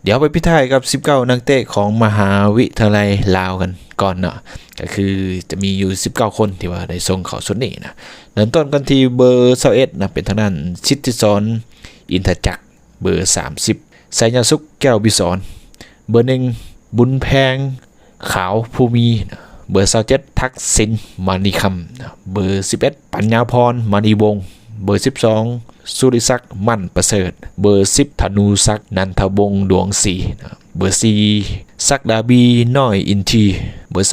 เดี๋ยวไปพิธีกับ19นักเตะของมหาวิทยาลัยลาวกันก่อนเนาะก็คือจะมีอยู่19คนที่ว่าได้ส่งเข้าชุดนี้นะเริ่มต้นกันที่เบอร์21นะเป็นทางด้านชิตติศรอินทจักรเบอร์30ไสยสุขแก้วบิศรเบอร์1บุญแพงขาวภูมีเบอร์27ทักษิณมานิคำเบอร์11ปัญญาพรมานีวงศ์เบอร์12สุริศักดิ์มั่นประเสริฐเบอร์10ธนูศักดิ์นันทวงศ์ดวงศรีเบอร์4ศักดาบีน้อยอินทีเบอร์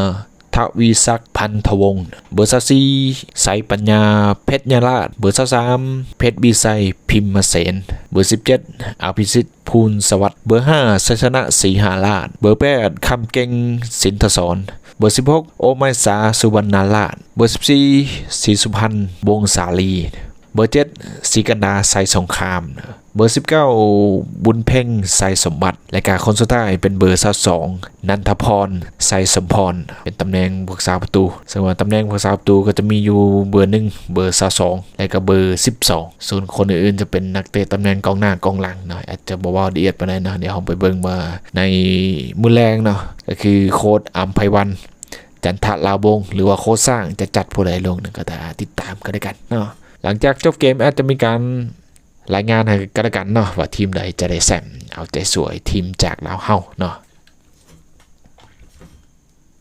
25ทวีศักดิ์พันธวงศ์เบอร์24ไสปัญญาเพชรยาลาดเบอร์23เพชรบีไซพิมพ์เสนเบอร์17อภิสิทธิ์ภูลสวัสดิ์เบอร์5ชัยชนะศรีหาราชเบอร์8คำเก่งสินทศรเบอร์16โอไมสาสุวรรณาราชเบอร์14ศรีสุพรรณวงศาลีเบอร์7ศรีกันดาไซสงครามเบอร์19บุญเพ่งไซสมบัติและการคนสุดท้ายเป็นเบอร์22นันทพรไซสมพรเป็นตำแหน่งผู้รักษาประตูซึ่งว่าตำแหน่งผู้รักษาประตูก็จะมีอยู่เบอร์1เบอร์22และก็เบอร์12ส่วนคนอื่นๆจะเป็นนักเตะตำแหน่งกองหน้ากองหลังเนาะอาจจะบ่ว่าละเอียดปานใดเนาะเดี๋ยวเราไปเบิ่งมาในมื้อแรงเนาะก็คือโค้ชอัมไพวันจันทะลาวงหรือว่าโค้ชสร้างจะจัดผู้ใดลงก็ติดตามกันได้กันเนาะหลังจากจบเกมอาจจะมีการรายงานให้กันเนาะว่าทีมใดจะได้แชมป์เอาใจสวยทีมจากลาวเฮาเนาะ